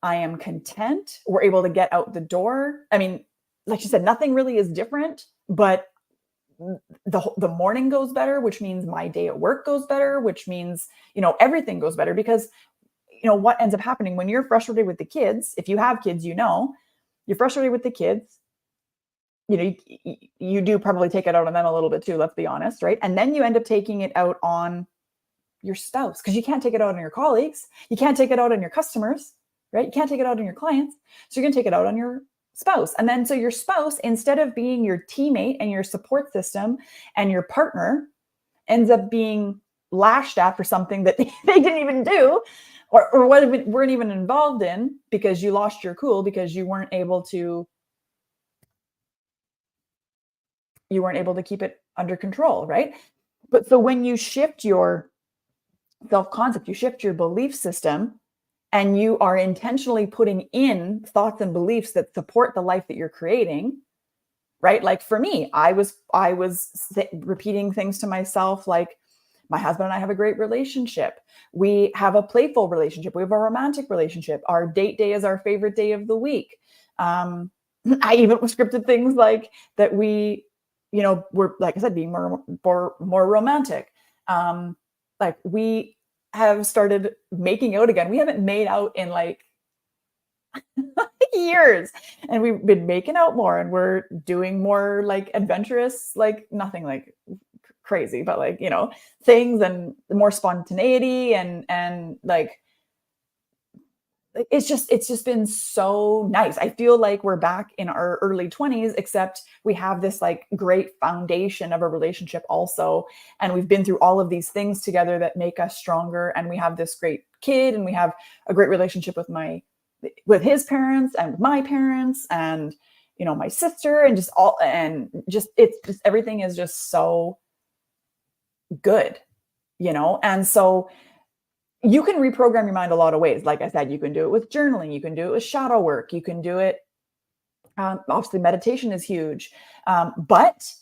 S1: I am content. We're able to get out the door. I mean, like she said, nothing really is different, but the morning goes better, which means my day at work goes better, which means, everything goes better. Because, what ends up happening when you're frustrated with the kids, if you have kids, you're frustrated with the kids, you do probably take it out on them a little bit too, let's be honest, right? And then you end up taking it out on your spouse, because you can't take it out on your colleagues. You can't take it out on your customers, right? You can't take it out on your clients. So you're going to take it out on your spouse. And then so your spouse, instead of being your teammate and your support system and your partner, ends up being lashed at for something that they didn't even do or weren't even involved in, because you lost your cool, because you weren't able to keep it under control, right? But so when you shift your self-concept, you shift your belief system, and you are intentionally putting in thoughts and beliefs that support the life that you're creating, right? Like for me, I was repeating things to myself like, my husband and I have a great relationship. We have a playful relationship. We have a romantic relationship. Our date day is our favorite day of the week. I even scripted things like that we, we're, like I said, being more romantic. Like we have started making out again. We haven't made out in like years, and we've been making out more, and we're doing more like adventurous, like nothing like crazy, but like, things, and more spontaneity, and like, it's just been so nice. I feel like we're back in our early 20s, except we have this like great foundation of a relationship also. And we've been through all of these things together that make us stronger. And we have this great kid, and we have a great relationship with his parents and with my parents, and, my sister, and it's just, everything is just so good, And so you can reprogram your mind a lot of ways. Like I said, you can do it with journaling. You can do it with shadow work. You can do it. Obviously, meditation is huge. But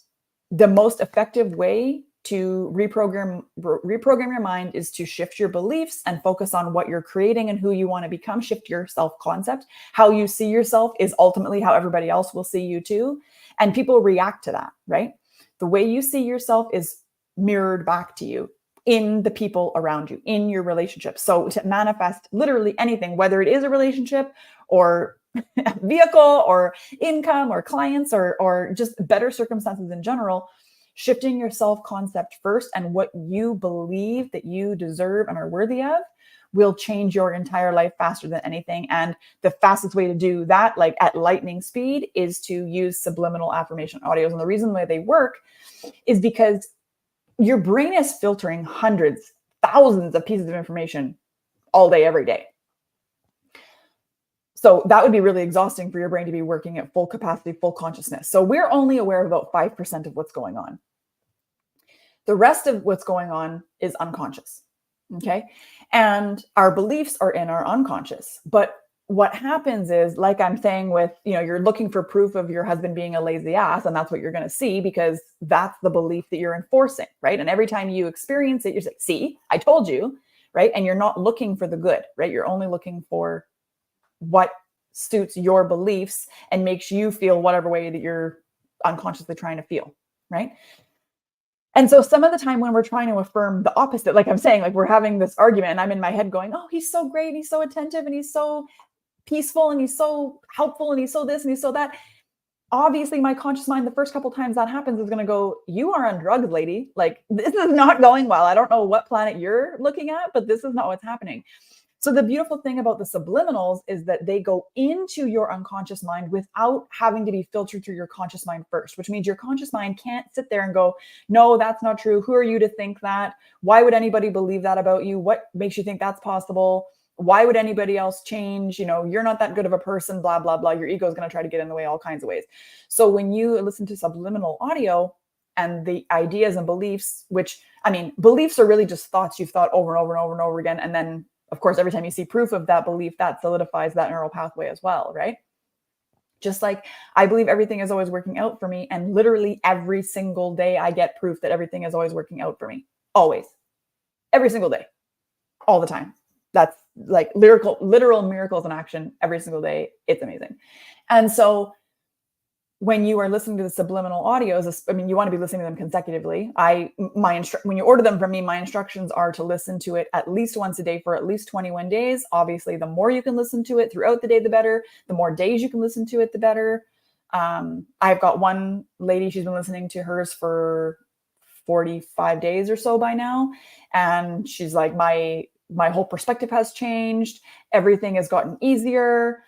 S1: the most effective way to reprogram your mind is to shift your beliefs and focus on what you're creating and who you want to become. Shift your self-concept. How you see yourself is ultimately how everybody else will see you too. And people react to that, right? The way you see yourself is mirrored back to you in the people around you, in your relationship. So to manifest literally anything, whether it is a relationship or a vehicle or income or clients or just better circumstances in general, shifting your self-concept first and what you believe that you deserve and are worthy of will change your entire life faster than anything. And the fastest way to do that, like at lightning speed, is to use subliminal affirmation audios. And the reason why they work is because your brain is filtering hundreds, thousands of pieces of information all day, every day, So that would be really exhausting for your brain to be working at full capacity, full consciousness. So we're only aware of about 5% of what's going on. The rest of what's going on is unconscious. Okay. And our beliefs are in our unconscious. But what happens is, like I'm saying with, you're looking for proof of your husband being a lazy ass, and that's what you're going to see because that's the belief that you're enforcing, right? And every time you experience it, you're like, see, I told you, right? And you're not looking for the good, right? You're only looking for what suits your beliefs and makes you feel whatever way that you're unconsciously trying to feel, right? And so some of the time when we're trying to affirm the opposite, like I'm saying, like we're having this argument and I'm in my head going, oh, he's so great. And he's so attentive and he's so peaceful and he's so helpful and he's so this and he's so that. Obviously, my conscious mind, the first couple times that happens is going to go, you are on drugs, lady. Like, this is not going well. I don't know what planet you're looking at, but this is not what's happening. So the beautiful thing about the subliminals is that they go into your unconscious mind without having to be filtered through your conscious mind first, which means your conscious mind can't sit there and go, no, that's not true. Who are you to think that? Why would anybody believe that about you? What makes you think that's possible? Why would anybody else change? You're not that good of a person, blah, blah, blah. Your ego is going to try to get in the way all kinds of ways. So when you listen to subliminal audio and the ideas and beliefs, beliefs are really just thoughts you've thought over and over and over and over again. And then, of course, every time you see proof of that belief, that solidifies that neural pathway as well, right? Just like I believe everything is always working out for me. And literally every single day I get proof that everything is always working out for me. Always. Every single day. All the time. That's like literal miracles in action every single day. It's amazing. And so when you are listening to the subliminal audios, you want to be listening to them consecutively. When you order them from me, my instructions are to listen to it at least once a day for at least 21 days. Obviously, the more you can listen to it throughout the day, the better. The more days you can listen to it, the better. I've got one lady, she's been listening to hers for 45 days or so by now. And she's like, my whole perspective has changed. Everything has gotten easier.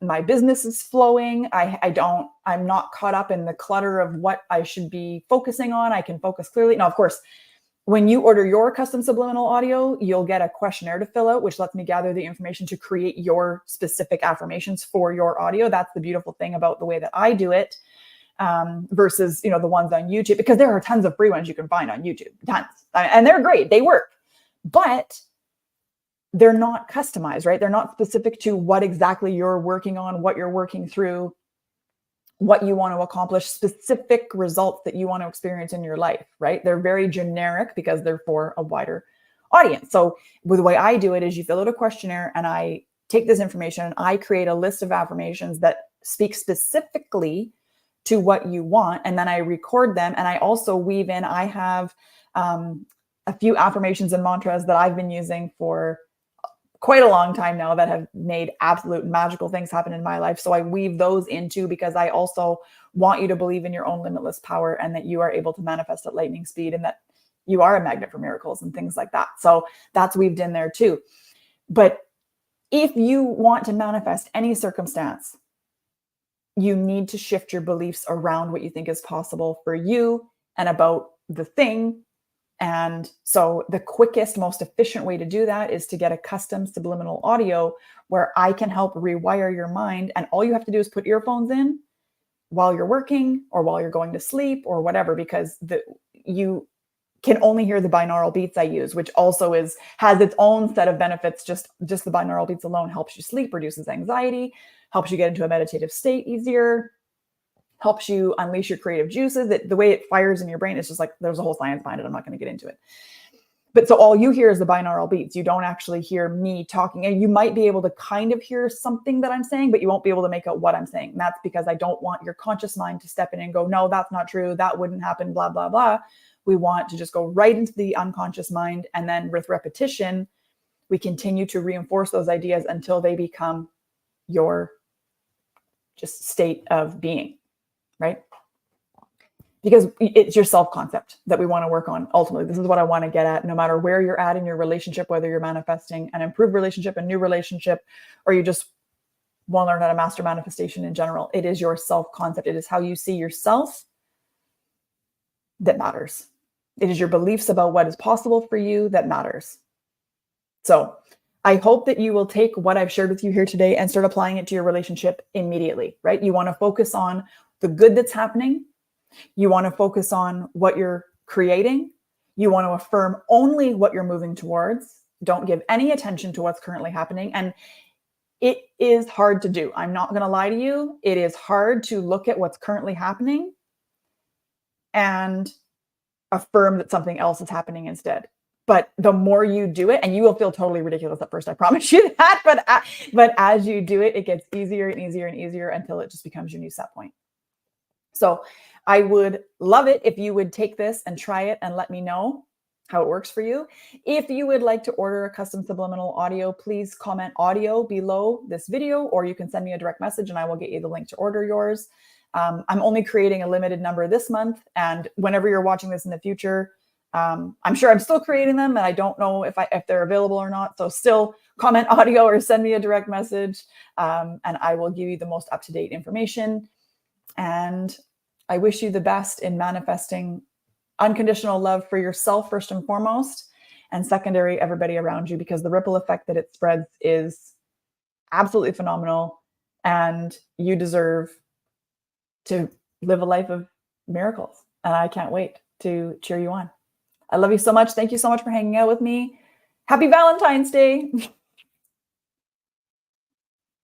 S1: My business is flowing. I'm not caught up in the clutter of what I should be focusing on. I can focus clearly. Now, of course, when you order your custom subliminal audio, you'll get a questionnaire to fill out, which lets me gather the information to create your specific affirmations for your audio. That's the beautiful thing about the way that I do it, versus, the ones on YouTube, because there are tons of free ones you can find on YouTube, tons, and they're great. They work, but they're not customized, right? They're not specific to what exactly you're working on, what you're working through, what you want to accomplish, specific results that you want to experience in your life, right? They're very generic because they're for a wider audience. So the way I do it is you fill out a questionnaire and I take this information and I create a list of affirmations that speak specifically to what you want. And then I record them. And I also weave in, I have a few affirmations and mantras that I've been using for quite a long time now that have made absolute magical things happen in my life. So I weave those into, because I also want you to believe in your own limitless power and that you are able to manifest at lightning speed and that you are a magnet for miracles and things like that. So that's weaved in there too. But if you want to manifest any circumstance, you need to shift your beliefs around what you think is possible for you and about the thing. And so the quickest, most efficient way to do that is to get a custom subliminal audio where I can help rewire your mind. And all you have to do is put earphones in while you're working or while you're going to sleep or whatever, because you can only hear the binaural beats I use, which also has its own set of benefits. Just the binaural beats alone helps you sleep, reduces anxiety, helps you get into a meditative state easier, helps you unleash your creative juices. The way it fires in your brain is just like, there's a whole science behind it. I'm not going to get into it. But so all you hear is the binaural beats. You don't actually hear me talking. And you might be able to kind of hear something that I'm saying, but you won't be able to make out what I'm saying. And that's because I don't want your conscious mind to step in and go, no, that's not true. That wouldn't happen, blah, blah, blah. We want to just go right into the unconscious mind. And then with repetition, we continue to reinforce those ideas until they become your just state of being. Right? Because it's your self-concept that we want to work on. Ultimately, this is what I want to get at. No matter where you're at in your relationship, whether you're manifesting an improved relationship, a new relationship, or you just want to learn how to master manifestation in general, it is your self-concept. It is how you see yourself that matters. It is your beliefs about what is possible for you that matters. So I hope that you will take what I've shared with you here today and start applying it to your relationship immediately, right? You want to focus on the good that's happening. You want to focus on what you're creating. You want to affirm only what you're moving towards. Don't give any attention to what's currently happening. And it is hard to do. I'm not going to lie to you. It is hard to look at what's currently happening and affirm that something else is happening instead. But the more you do it, and you will feel totally ridiculous at first, I promise you that. But as you do it, it gets easier and easier and easier until it just becomes your new set point. So I would love it if you would take this and try it and let me know how it works for you. If you would like to order a custom subliminal audio, please comment audio below this video, or you can send me a direct message and I will get you the link to order yours. I'm only creating a limited number this month, and whenever you're watching this in the future, I'm sure I'm still creating them, and I don't know if they're available or not. So still comment audio or send me a direct message, and I will give you the most up-to-date information. And I wish you the best in manifesting unconditional love for yourself first and foremost, and secondary, everybody around you, because the ripple effect that it spreads is absolutely phenomenal, and you deserve to live a life of miracles. And I can't wait to cheer you on. I love you so much. Thank you so much for hanging out with me. Happy Valentine's Day.